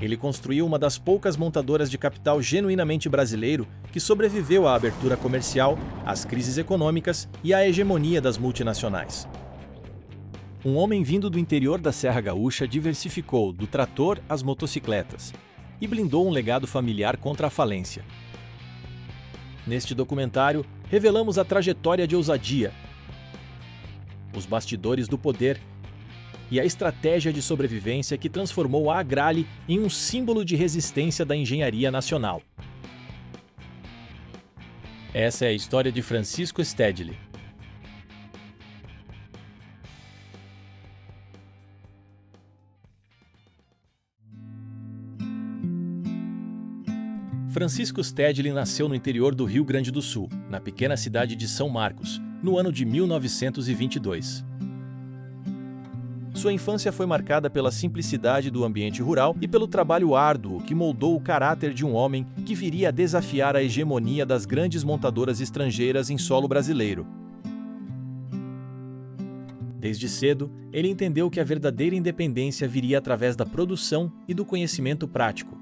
Ele construiu uma das poucas montadoras de capital genuinamente brasileiro que sobreviveu à abertura comercial, às crises econômicas e à hegemonia das multinacionais. Um homem vindo do interior da Serra Gaúcha diversificou do trator às motocicletas e blindou um legado familiar contra a falência. Neste documentário, revelamos a trajetória de ousadia, os bastidores do poder e a estratégia de sobrevivência que transformou a Agrale em um símbolo de resistência da engenharia nacional. Essa é a história de Francisco Stedley. Francisco Stedley nasceu no interior do Rio Grande do Sul, na pequena cidade de São Marcos, no ano de 1922. Sua infância foi marcada pela simplicidade do ambiente rural e pelo trabalho árduo que moldou o caráter de um homem que viria a desafiar a hegemonia das grandes montadoras estrangeiras em solo brasileiro. Desde cedo, ele entendeu que a verdadeira independência viria através da produção e do conhecimento prático.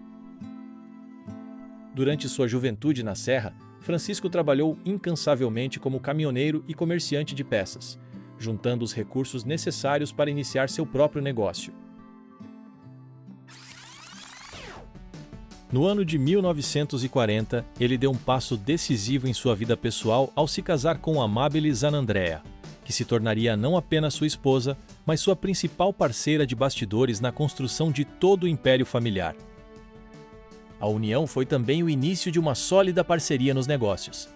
Durante sua juventude na Serra, Francisco trabalhou incansavelmente como caminhoneiro e comerciante de peças, juntando os recursos necessários para iniciar seu próprio negócio. No ano de 1940, ele deu um passo decisivo em sua vida pessoal ao se casar com Amabile Zanandrea, que se tornaria não apenas sua esposa, mas sua principal parceira de bastidores na construção de todo o império familiar. A união foi também o início de uma sólida parceria nos negócios.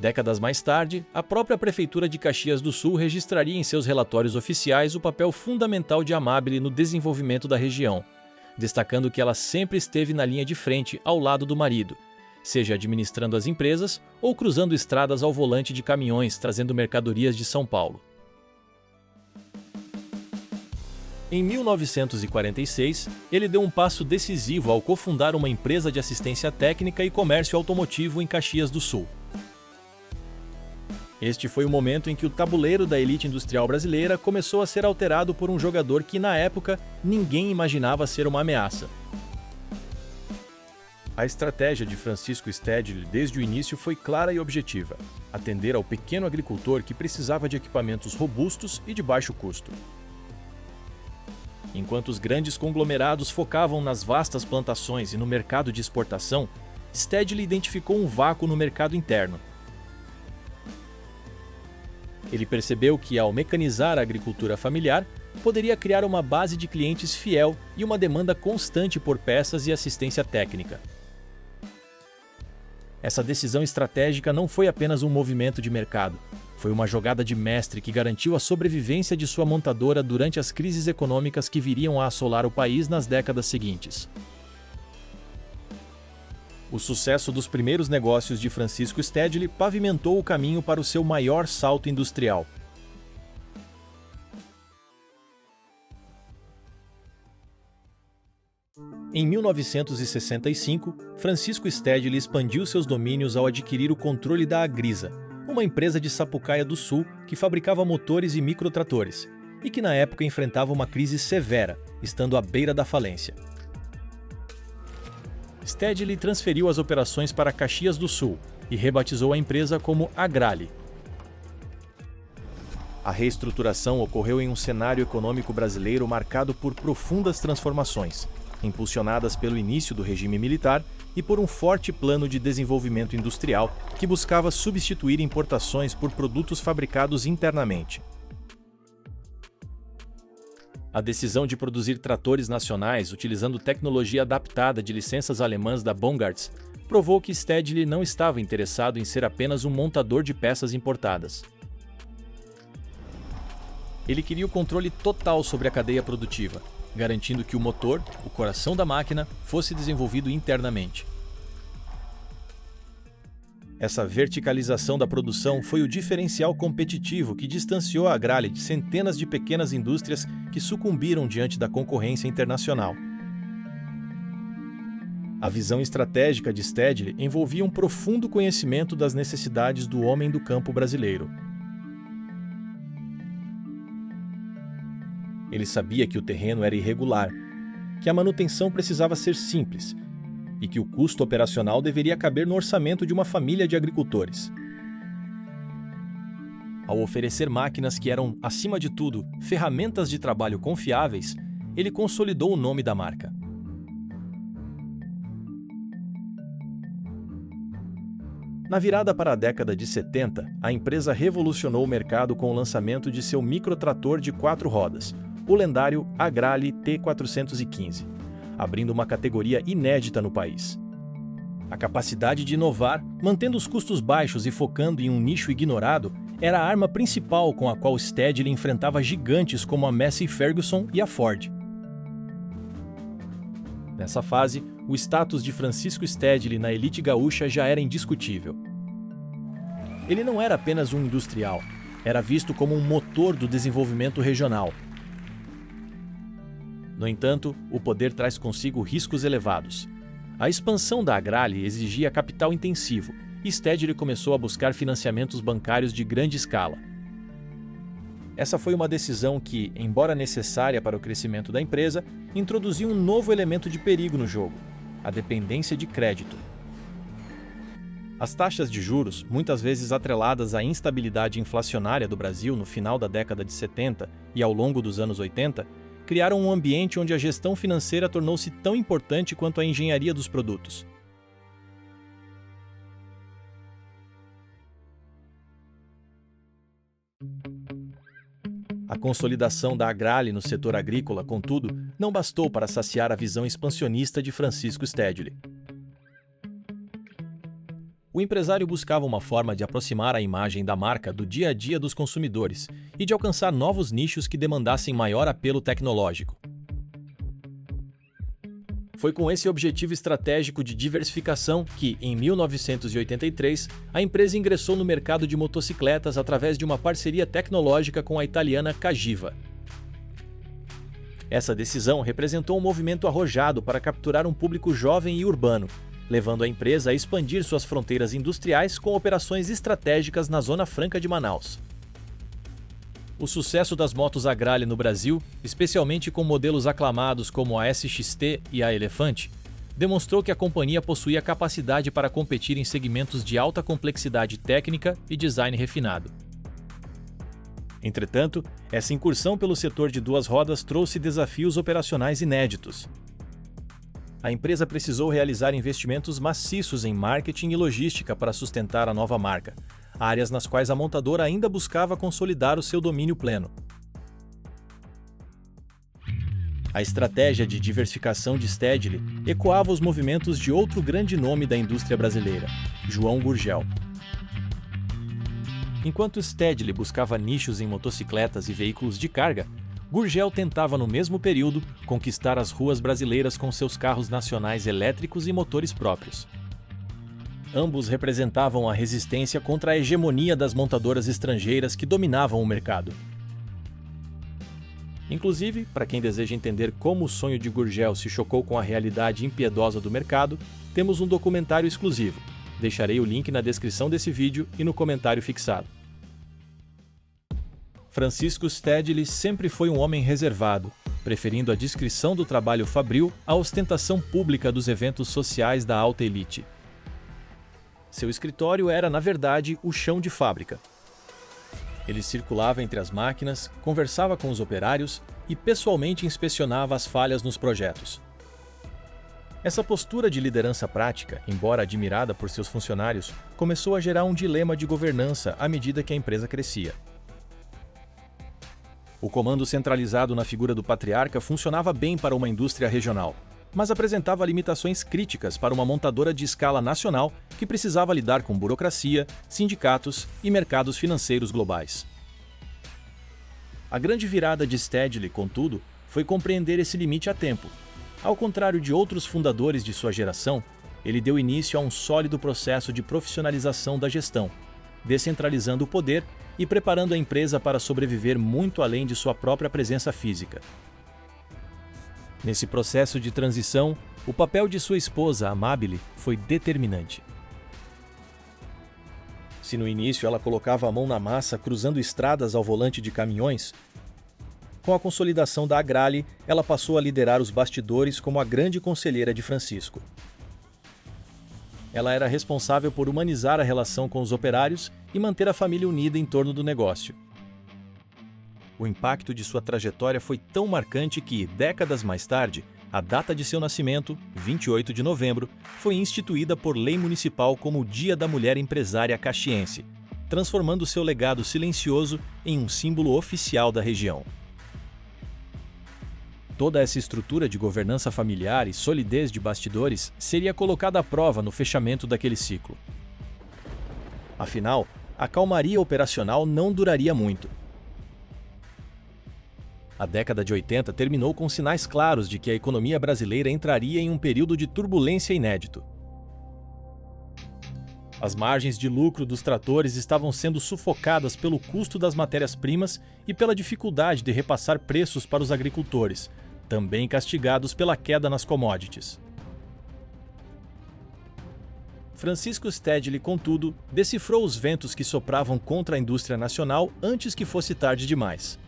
Décadas mais tarde, a própria Prefeitura de Caxias do Sul registraria em seus relatórios oficiais o papel fundamental de Amabile no desenvolvimento da região, destacando que ela sempre esteve na linha de frente ao lado do marido, seja administrando as empresas ou cruzando estradas ao volante de caminhões trazendo mercadorias de São Paulo. Em 1946, ele deu um passo decisivo ao cofundar uma empresa de assistência técnica e comércio automotivo em Caxias do Sul. Este foi o momento em que o tabuleiro da elite industrial brasileira começou a ser alterado por um jogador que, na época, ninguém imaginava ser uma ameaça. A estratégia de Francisco Stedley desde o início foi clara e objetiva: atender ao pequeno agricultor que precisava de equipamentos robustos e de baixo custo. Enquanto os grandes conglomerados focavam nas vastas plantações e no mercado de exportação, Stedley identificou um vácuo no mercado interno. Ele percebeu que, ao mecanizar a agricultura familiar, poderia criar uma base de clientes fiel e uma demanda constante por peças e assistência técnica. Essa decisão estratégica não foi apenas um movimento de mercado. Foi uma jogada de mestre que garantiu a sobrevivência de sua montadora durante as crises econômicas que viriam a assolar o país nas décadas seguintes. O sucesso dos primeiros negócios de Francisco Stedley pavimentou o caminho para o seu maior salto industrial. Em 1965, Francisco Stedley expandiu seus domínios ao adquirir o controle da Agrisa, uma empresa de Sapucaia do Sul que fabricava motores e microtratores, e que na época enfrentava uma crise severa, estando à beira da falência. Stedley transferiu as operações para Caxias do Sul e rebatizou a empresa como Agrale. A reestruturação ocorreu em um cenário econômico brasileiro marcado por profundas transformações, impulsionadas pelo início do regime militar e por um forte plano de desenvolvimento industrial que buscava substituir importações por produtos fabricados internamente. A decisão de produzir tratores nacionais utilizando tecnologia adaptada de licenças alemãs da Bongartz provou que Stedley não estava interessado em ser apenas um montador de peças importadas. Ele queria o controle total sobre a cadeia produtiva, garantindo que o motor, o coração da máquina, fosse desenvolvido internamente. Essa verticalização da produção foi o diferencial competitivo que distanciou a Agrale de centenas de pequenas indústrias que sucumbiram diante da concorrência internacional. A visão estratégica de Stedley envolvia um profundo conhecimento das necessidades do homem do campo brasileiro. Ele sabia que o terreno era irregular, que a manutenção precisava ser simples e que o custo operacional deveria caber no orçamento de uma família de agricultores. Ao oferecer máquinas que eram, acima de tudo, ferramentas de trabalho confiáveis, ele consolidou o nome da marca. Na virada para a década de 70, a empresa revolucionou o mercado com o lançamento de seu microtrator de 4 rodas, o lendário Agrale T415, abrindo uma categoria inédita no país. A capacidade de inovar, mantendo os custos baixos e focando em um nicho ignorado, era a arma principal com a qual Stedley enfrentava gigantes como a Massey Ferguson e a Ford. Nessa fase, o status de Francisco Stedley na elite gaúcha já era indiscutível. Ele não era apenas um industrial, era visto como um motor do desenvolvimento regional. No entanto, o poder traz consigo riscos elevados. A expansão da Agrale exigia capital intensivo e Stedley começou a buscar financiamentos bancários de grande escala. Essa foi uma decisão que, embora necessária para o crescimento da empresa, introduziu um novo elemento de perigo no jogo: a dependência de crédito. As taxas de juros, muitas vezes atreladas à instabilidade inflacionária do Brasil no final da década de 70 e ao longo dos anos 80, criaram um ambiente onde a gestão financeira tornou-se tão importante quanto a engenharia dos produtos. A consolidação da Agrale no setor agrícola, contudo, não bastou para saciar a visão expansionista de Francisco Stedley. O empresário buscava uma forma de aproximar a imagem da marca do dia a dia dos consumidores e de alcançar novos nichos que demandassem maior apelo tecnológico. Foi com esse objetivo estratégico de diversificação que, em 1983, a empresa ingressou no mercado de motocicletas através de uma parceria tecnológica com a italiana Cagiva. Essa decisão representou um movimento arrojado para capturar um público jovem e urbano, levando a empresa a expandir suas fronteiras industriais com operações estratégicas na Zona Franca de Manaus. O sucesso das motos Agrale no Brasil, especialmente com modelos aclamados como a SXT e a Elefante, demonstrou que a companhia possuía capacidade para competir em segmentos de alta complexidade técnica e design refinado. Entretanto, essa incursão pelo setor de duas rodas trouxe desafios operacionais inéditos. A empresa precisou realizar investimentos maciços em marketing e logística para sustentar a nova marca, áreas nas quais a montadora ainda buscava consolidar o seu domínio pleno. A estratégia de diversificação de Stedley ecoava os movimentos de outro grande nome da indústria brasileira, João Gurgel. Enquanto Stedley buscava nichos em motocicletas e veículos de carga, Gurgel tentava no mesmo período conquistar as ruas brasileiras com seus carros nacionais elétricos e motores próprios. Ambos representavam a resistência contra a hegemonia das montadoras estrangeiras que dominavam o mercado. Inclusive, para quem deseja entender como o sonho de Gurgel se chocou com a realidade impiedosa do mercado, temos um documentário exclusivo. Deixarei o link na descrição desse vídeo e no comentário fixado. Francisco Stedley sempre foi um homem reservado, preferindo a discrição do trabalho fabril à ostentação pública dos eventos sociais da alta elite. Seu escritório era, na verdade, o chão de fábrica. Ele circulava entre as máquinas, conversava com os operários e pessoalmente inspecionava as falhas nos projetos. Essa postura de liderança prática, embora admirada por seus funcionários, começou a gerar um dilema de governança à medida que a empresa crescia. O comando centralizado na figura do patriarca funcionava bem para uma indústria regional, mas apresentava limitações críticas para uma montadora de escala nacional que precisava lidar com burocracia, sindicatos e mercados financeiros globais. A grande virada de Stedley, contudo, foi compreender esse limite a tempo. Ao contrário de outros fundadores de sua geração, ele deu início a um sólido processo de profissionalização da gestão, descentralizando o poder e preparando a empresa para sobreviver muito além de sua própria presença física. Nesse processo de transição, o papel de sua esposa, Amabile, foi determinante. Se no início ela colocava a mão na massa cruzando estradas ao volante de caminhões, Com a consolidação da Agrale, ela passou a liderar os bastidores como a grande conselheira de Francisco. Ela era responsável por humanizar a relação com os operários e manter a família unida em torno do negócio. O impacto de sua trajetória foi tão marcante que, décadas mais tarde, a data de seu nascimento, 28 de novembro, foi instituída por lei municipal como o Dia da Mulher Empresária Caxiense, transformando seu legado silencioso em um símbolo oficial da região. Toda essa estrutura de governança familiar e solidez de bastidores seria colocada à prova no fechamento daquele ciclo. Afinal, a calmaria operacional não duraria muito. A década de 80 terminou com sinais claros de que a economia brasileira entraria em um período de turbulência inédito. As margens de lucro dos tratores estavam sendo sufocadas pelo custo das matérias-primas e pela dificuldade de repassar preços para os agricultores, também castigados pela queda nas commodities. Francisco Stedley, contudo, decifrou os ventos que sopravam contra a indústria nacional antes que fosse tarde demais.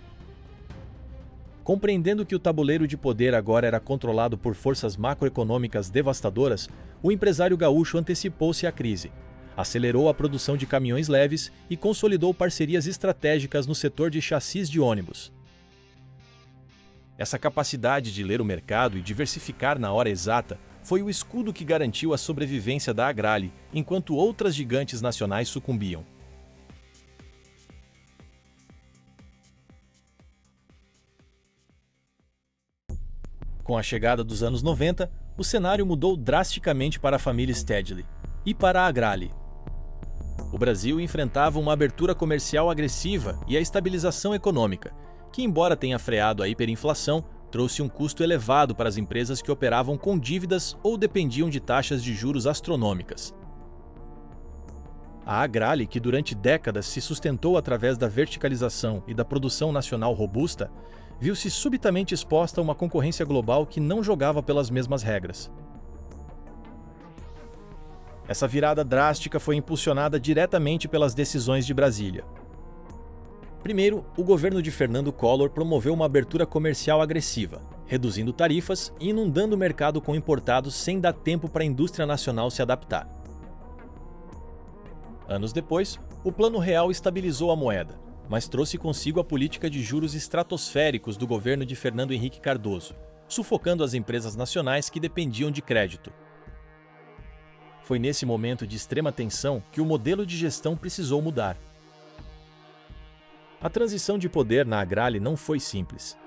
Compreendendo que o tabuleiro de poder agora era controlado por forças macroeconômicas devastadoras, o empresário gaúcho antecipou-se à crise, acelerou a produção de caminhões leves e consolidou parcerias estratégicas no setor de chassis de ônibus. Essa capacidade de ler o mercado e diversificar na hora exata foi o escudo que garantiu a sobrevivência da Agrale, enquanto outras gigantes nacionais sucumbiam. Com a chegada dos anos 90, o cenário mudou drasticamente para a família Stedley e para a Agrale. O Brasil enfrentava uma abertura comercial agressiva e a estabilização econômica, que, embora tenha freado a hiperinflação, trouxe um custo elevado para as empresas que operavam com dívidas ou dependiam de taxas de juros astronômicas. A Agrale, que durante décadas se sustentou através da verticalização e da produção nacional robusta, viu-se subitamente exposta a uma concorrência global que não jogava pelas mesmas regras. Essa virada drástica foi impulsionada diretamente pelas decisões de Brasília. Primeiro, o governo de Fernando Collor promoveu uma abertura comercial agressiva, reduzindo tarifas e inundando o mercado com importados sem dar tempo para a indústria nacional se adaptar. Anos depois, o Plano Real estabilizou a moeda, mas trouxe consigo a política de juros estratosféricos do governo de Fernando Henrique Cardoso, sufocando as empresas nacionais que dependiam de crédito. Foi nesse momento de extrema tensão que o modelo de gestão precisou mudar. A transição de poder na Agrale não foi simples.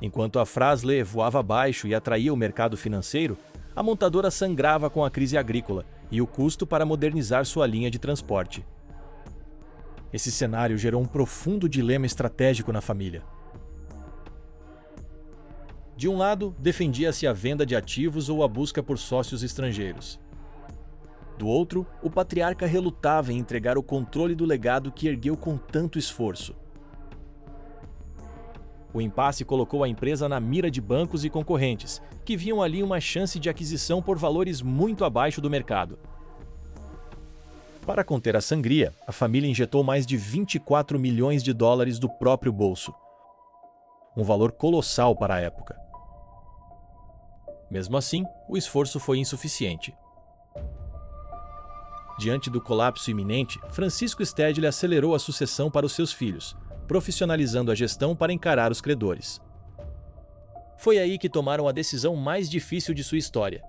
Enquanto a Fras-le voava abaixo e atraía o mercado financeiro, a montadora sangrava com a crise agrícola e o custo para modernizar sua linha de transporte. Esse cenário gerou um profundo dilema estratégico na família. De um lado, defendia-se a venda de ativos ou a busca por sócios estrangeiros. Do outro, o patriarca relutava em entregar o controle do legado que ergueu com tanto esforço. O impasse colocou a empresa na mira de bancos e concorrentes, que viam ali uma chance de aquisição por valores muito abaixo do mercado. Para conter a sangria, a família injetou mais de 24 milhões de dólares do próprio bolso. Um valor colossal para a época. Mesmo assim, o esforço foi insuficiente. Diante do colapso iminente, Francisco Stedley acelerou a sucessão para os seus filhos, profissionalizando a gestão para encarar os credores. Foi aí que tomaram a decisão mais difícil de sua história.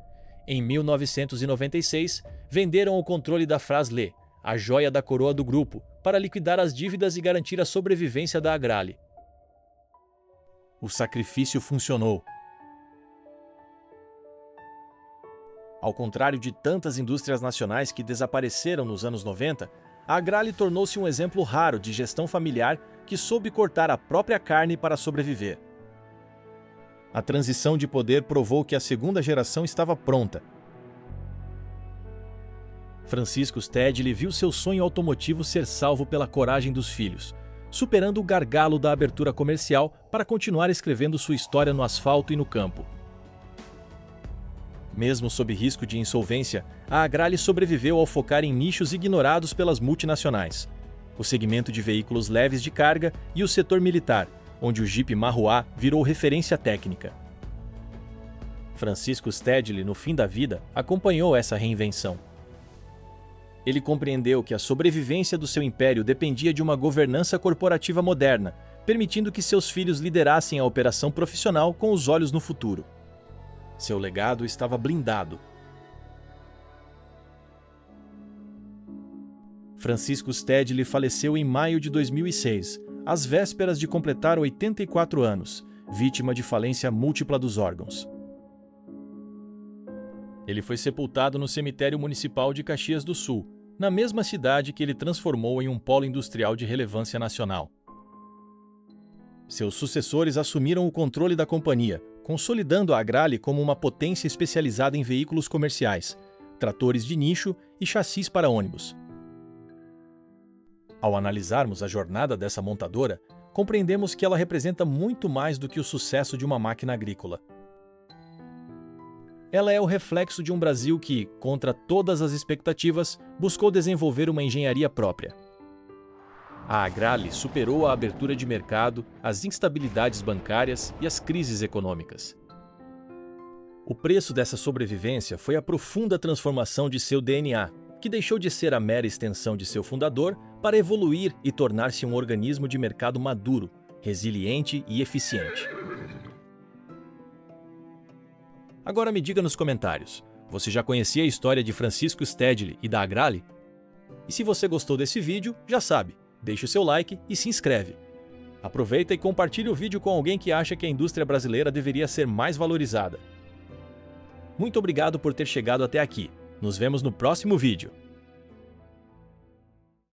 Em 1996, venderam o controle da Fras-le, a joia da coroa do grupo, para liquidar as dívidas e garantir a sobrevivência da Agrale. O sacrifício funcionou. Ao contrário de tantas indústrias nacionais que desapareceram nos anos 90, a Agrale tornou-se um exemplo raro de gestão familiar que soube cortar a própria carne para sobreviver. A transição de poder provou que a segunda geração estava pronta. Francisco Stedley viu seu sonho automotivo ser salvo pela coragem dos filhos, superando o gargalo da abertura comercial para continuar escrevendo sua história no asfalto e no campo. Mesmo sob risco de insolvência, a Agrale sobreviveu ao focar em nichos ignorados pelas multinacionais. o segmento de veículos leves de carga e o setor militar, onde o Jeep Marruá virou referência técnica. Francisco Stedley, no fim da vida, acompanhou essa reinvenção. Ele compreendeu que a sobrevivência do seu império dependia de uma governança corporativa moderna, permitindo que seus filhos liderassem a operação profissional com os olhos no futuro. Seu legado estava blindado. Francisco Stedley faleceu em maio de 2006, às vésperas de completar 84 anos, vítima de falência múltipla dos órgãos. Ele foi sepultado no cemitério municipal de Caxias do Sul, na mesma cidade que ele transformou em um polo industrial de relevância nacional. Seus sucessores assumiram o controle da companhia, consolidando a Agrale como uma potência especializada em veículos comerciais, tratores de nicho e chassis para ônibus. Ao analisarmos a jornada dessa montadora, compreendemos que ela representa muito mais do que o sucesso de uma máquina agrícola. Ela é o reflexo de um Brasil que, contra todas as expectativas, buscou desenvolver uma engenharia própria. A Agrale superou a abertura de mercado, as instabilidades bancárias e as crises econômicas. O preço dessa sobrevivência foi a profunda transformação de seu DNA, que deixou de ser a mera extensão de seu fundador para evoluir e tornar-se um organismo de mercado maduro, resiliente e eficiente. Agora me diga nos comentários, você já conhecia a história de Francisco Stedley e da Agrale? E se você gostou desse vídeo, já sabe, deixe o seu like e se inscreve. Aproveita e compartilhe o vídeo com alguém que acha que a indústria brasileira deveria ser mais valorizada. Muito obrigado por ter chegado até aqui. Nos vemos no próximo vídeo.